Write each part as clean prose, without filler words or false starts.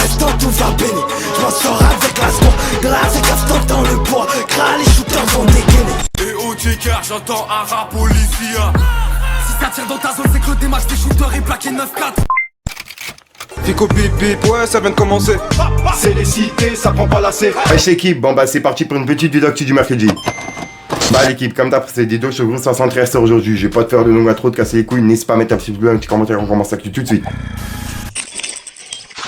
l'instant tout va béni. Je m'en sors avec la score, de la séquence dans le bois. Gras les shooters vont dégainer. Et au ticker j'entends un rap policier. Si ça tire dans ta zone c'est que le dématch des shooters est plaqué 9-4. Fico bip bip, ouais ça vient de commencer. C'est les cités, ça prend pas la serre. Wesh l'équipe, bon bah c'est parti pour une petite vidéo actu du mercredi. Bah l'équipe, comme d'hab, c'est Dido, je suis gros 513 aujourd'hui. Je vais pas te faire de longue intro, de casser les couilles, n'hésite pas à mettre un petit bleu, un petit commentaire, on commence l'actu tout de suite.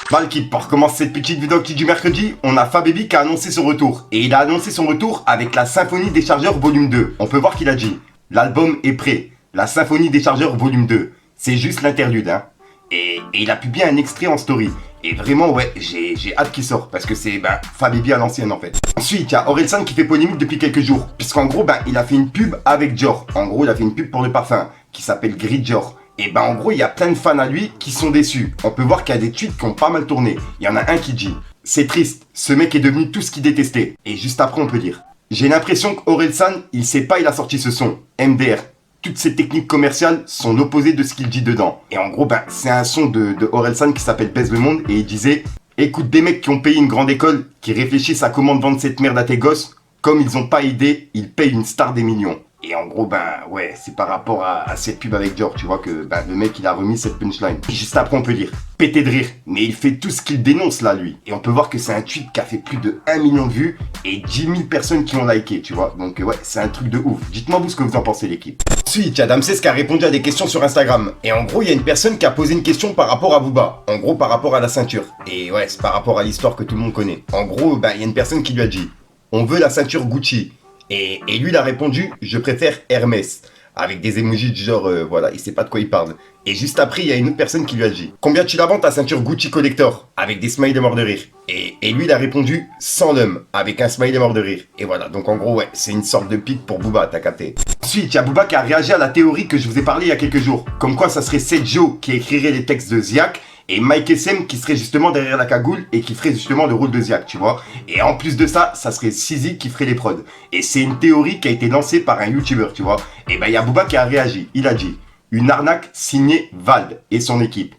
Bah l'équipe, pour commencer cette petite vidéo actu du mercredi, on a Fababy qui a annoncé son retour. Et il a annoncé son retour avec la Symphonie des Chargeurs volume 2. On peut voir qu'il a dit, l'album est prêt, la Symphonie des Chargeurs volume 2. C'est juste l'interlude hein. Et il a publié un extrait en story. Et vraiment, ouais, j'ai hâte qu'il sorte. Parce que c'est, Fababy à l'ancienne, en fait. Ensuite, il y a Orelsan qui fait polémique depuis quelques jours. Puisqu'en gros, il a fait une pub avec Dior. En gros, il a fait une pub pour le parfum. Qui s'appelle Gris Dior. Et en gros, il y a plein de fans à lui qui sont déçus. On peut voir qu'il y a des tweets qui ont pas mal tourné. Il y en a un qui dit, c'est triste, ce mec est devenu tout ce qu'il détestait. Et juste après, on peut dire, j'ai l'impression qu'Orelsan, il sait pas, il a sorti ce son. MDR. Toutes ces techniques commerciales sont l'opposé de ce qu'il dit dedans. Et en gros, c'est un son de Orelsan qui s'appelle Baise le Monde. Et il disait, écoute des mecs qui ont payé une grande école, qui réfléchissent à comment vendre cette merde à tes gosses. Comme ils ont pas idée, ils payent une star des millions. Et en gros, ouais, c'est par rapport à cette pub avec Dior, tu vois que le mec, il a remis cette punchline. Et juste après, on peut dire, pété de rire. Mais il fait tout ce qu'il dénonce là, lui. Et on peut voir que c'est un tweet qui a fait plus de 1 million de vues et 10 000 personnes qui ont liké, tu vois. Donc ouais, c'est un truc de ouf. Dites-moi vous ce que vous en pensez, l'équipe. Ensuite, il y a Damses qui a répondu à des questions sur Instagram. Et en gros, il y a une personne qui a posé une question par rapport à Booba. En gros, par rapport à la ceinture. Et ouais, c'est par rapport à l'histoire que tout le monde connaît. En gros, il y a une personne qui lui a dit, on veut la ceinture Gucci. Et lui, il a répondu, je préfère Hermès. Avec des emojis du genre, voilà, il sait pas de quoi il parle. Et juste après, il y a une autre personne qui lui a dit, combien tu la vends ta ceinture Gucci Collector? Avec des smileys morts de rire. Et lui, il a répondu, 100 l'homme. Avec un smiley mort de rire. Et voilà, donc en gros, ouais, c'est une sorte de pique pour Booba, t'as capté. Ensuite, il y a Booba qui a réagi à la théorie que je vous ai parlé il y a quelques jours. Comme quoi, ça serait Sedjo qui écrirait les textes de Ziak. Et Mike SM qui serait justement derrière la cagoule et qui ferait justement le rôle de Ziak, tu vois. Et en plus de ça, ça serait Sizi qui ferait les prods. Et c'est une théorie qui a été lancée par un YouTuber, tu vois. Et il y a Booba qui a réagi. Il a dit, une arnaque signée Vald et son équipe.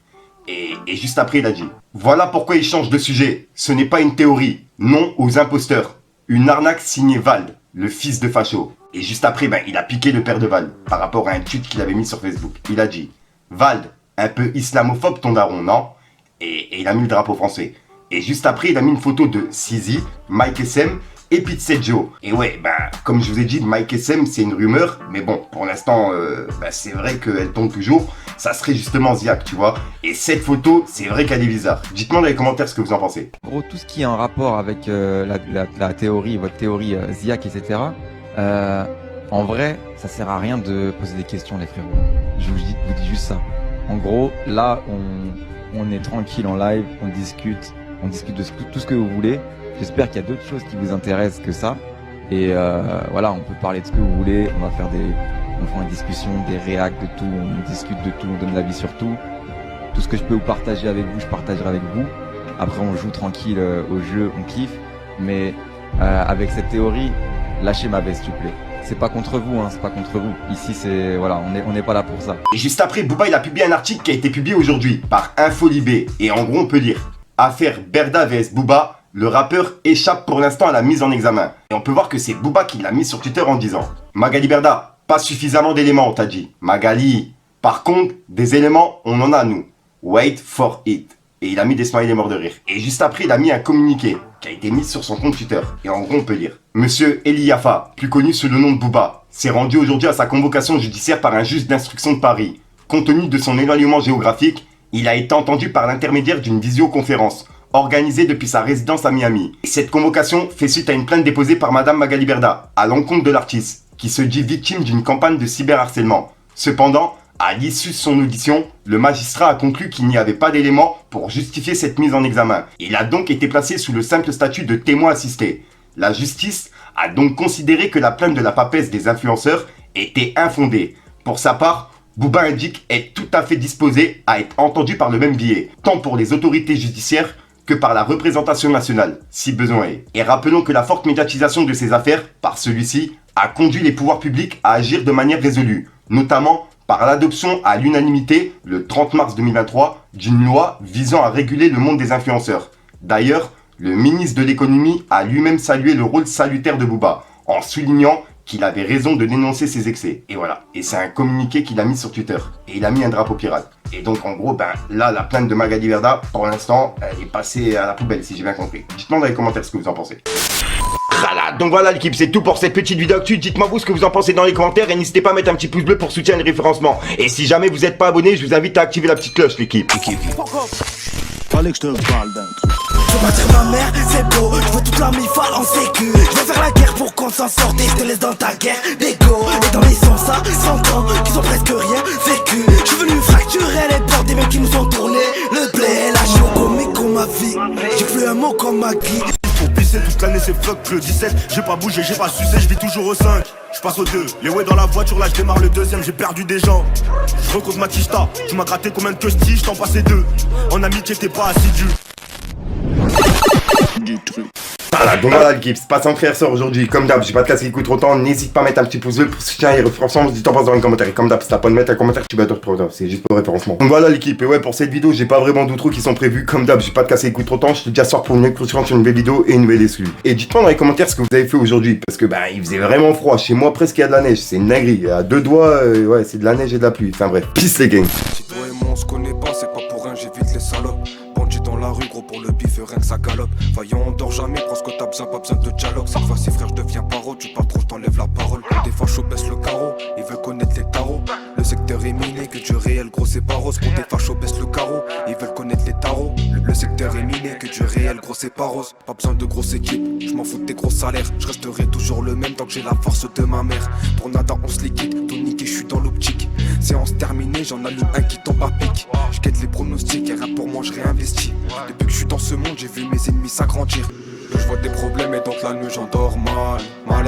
Et juste après, il a dit, voilà pourquoi il change de sujet. Ce n'est pas une théorie. Non aux imposteurs. Une arnaque signée Vald, le fils de Facho. Et juste après, il a piqué le père de Vald par rapport à un tweet qu'il avait mis sur Facebook. Il a dit, Vald, un peu islamophobe ton daron, non? Et il a mis le drapeau français. Et juste après, il a mis une photo de Sizi, Mike SM et Pete Joe. Et ouais, comme je vous ai dit, Mike SM, c'est une rumeur. Mais bon, pour l'instant, c'est vrai qu'elle tombe toujours. Ça serait justement Ziak, tu vois. Et cette photo, c'est vrai qu'elle est bizarre. Dites-moi dans les commentaires ce que vous en pensez. En gros, tout ce qui est en rapport avec la théorie, votre théorie Ziak, etc. En vrai, ça sert à rien de poser des questions, les frérots. Je vous dis juste ça. En gros, là, on est tranquille en live, on discute de tout ce que vous voulez. J'espère qu'il y a d'autres choses qui vous intéressent que ça. Et voilà, on peut parler de ce que vous voulez, on fera une discussion, des réacts, de tout, on discute de tout, on donne l'avis sur tout. Tout ce que je peux vous partager avec vous, je partagerai avec vous. Après, on joue tranquille au jeu, on kiffe. Mais avec cette théorie, lâchez ma veste, s'il vous plaît. C'est pas contre vous, c'est pas contre vous. Ici, c'est, voilà, on n'est pas là pour ça. Et juste après, Booba, il a publié un article qui a été publié aujourd'hui par Infolibé. Et en gros, on peut lire, affaire Berda vs Booba, le rappeur échappe pour l'instant à la mise en examen. Et on peut voir que c'est Booba qui l'a mis sur Twitter en disant, Magali Berda, pas suffisamment d'éléments, on t'a dit. Magali, par contre, des éléments, on en a, nous. Wait for it. Et il a mis des smileys morts de rire. Et juste après, il a mis un communiqué qui a été mis sur son compte Twitter. Et en gros, on peut lire, Monsieur Eliafa, plus connu sous le nom de Booba, s'est rendu aujourd'hui à sa convocation judiciaire par un juge d'instruction de Paris. Compte tenu de son éloignement géographique, il a été entendu par l'intermédiaire d'une visioconférence organisée depuis sa résidence à Miami. Et cette convocation fait suite à une plainte déposée par Madame Magali Berda à l'encontre de l'artiste, qui se dit victime d'une campagne de cyberharcèlement. Cependant, à l'issue de son audition, le magistrat a conclu qu'il n'y avait pas d'éléments pour justifier cette mise en examen. Il a donc été placé sous le simple statut de témoin assisté. La justice a donc considéré que la plainte de la papesse des influenceurs était infondée. Pour sa part, Booba indique être tout à fait disposé à être entendu par le même biais, tant pour les autorités judiciaires que par la représentation nationale, si besoin est. Et rappelons que la forte médiatisation de ces affaires par celui-ci a conduit les pouvoirs publics à agir de manière résolue, notamment par l'adoption à l'unanimité, le 30 mars 2023, d'une loi visant à réguler le monde des influenceurs. D'ailleurs, le ministre de l'économie a lui-même salué le rôle salutaire de Booba, en soulignant qu'il avait raison de dénoncer ses excès. Et voilà. Et c'est un communiqué qu'il a mis sur Twitter. Et il a mis un drapeau pirate. Et donc en gros, ben là, la plainte de Magali Verda, pour l'instant, elle est passée à la poubelle, si j'ai bien compris. Dites-moi dans les commentaires ce que vous en pensez. Donc voilà l'équipe, c'est tout pour cette petite vidéo actu. Dites-moi vous ce que vous en pensez dans les commentaires et n'hésitez pas à mettre un petit pouce bleu pour soutenir le référencement. Et si jamais vous n'êtes pas abonné, je vous invite à activer la petite cloche l'équipe. Fallait que je te parle d'un truc. Je veux battre ma mère, c'est beau. Je veux toute la mi-falle en sécu. Je vais faire la guerre pour qu'on s'en sorte. Et je te laisse dans ta guerre d'égo. Et dans les sons, ça, 100 ans, qu'ils ont presque rien vécu. Je suis venu fracturer les portes des mecs qui nous ont tourné le blé. Là, je suis au comique comme ma vie. J'ai plus un mot comme ma guide. Pour pisser toute l'année c'est fuck. Le 17, j'ai pas bougé, j'ai pas sucé, je vis toujours au 5. Je passe au 2, les ouais dans la voiture, là je démarre le deuxième, j'ai perdu des gens. Je rencontre Matista, tu m'as gratté combien de questions, je t'en passais 2. En amitié t'es pas assidu. Voilà, donc voilà l'équipe, c'est pas sans frère sort aujourd'hui. Comme d'hab, j'ai pas de casque qui coûte trop temps. N'hésite pas à mettre un petit pouce bleu pour soutenir les référencements. Dis t'en penses dans les commentaires. Et comme d'hab, si t'as pas de mettre un commentaire, tu vas te reprendre. C'est juste pour le référencement. Donc voilà l'équipe, et ouais, pour cette vidéo, j'ai pas vraiment d'outro qui sont prévus. Comme d'hab, j'ai pas de casque qui coûte trop temps. Je te dis à soir pour une nouvelle sur une nouvelle vidéo et une nouvelle exclue. Et dites-moi dans les commentaires ce que vous avez fait aujourd'hui. Parce que bah, il faisait vraiment froid. Chez moi, presque il y a de la neige. C'est une dinguerie. À deux doigts, ouais, c'est de la neige et de la pluie. Enfin bref, peace les gangs. Si toi et moi on se connaît pas, c'est pas pour rien, j'évite les salopes. Bandit dans la rue, gros pour le bif, rien que ça galope. Vaillant, on dort jamais, parce que t'as besoin, pas besoin de dialogue. Cette fois-ci, frère, je deviens paro, tu parles trop, je t'enlève la parole. Quand des fachos baissent le carreau, ils veulent connaître les tarots. Le secteur est miné, que du réel, gros, c'est pas rose. Quand des fachos baissent le carreau, ils veulent connaître les tarots. Le secteur est miné, que du réel, gros, c'est pas rose. Pas besoin de grosse équipe, je m'en fous de tes gros salaires. Je resterai toujours le même tant que j'ai la force de ma mère. Pour nada, on se liquide, tout niqué, je suis dans l'optique. Séance terminée, j'en allume un qui tombe à pic. Je guette les pronostics et rien pour moi, je réinvestis. Depuis que je suis dans ce monde, j'ai vu mes ennemis s'agrandir. Je vois des problèmes et donc la nuit j'endors mal.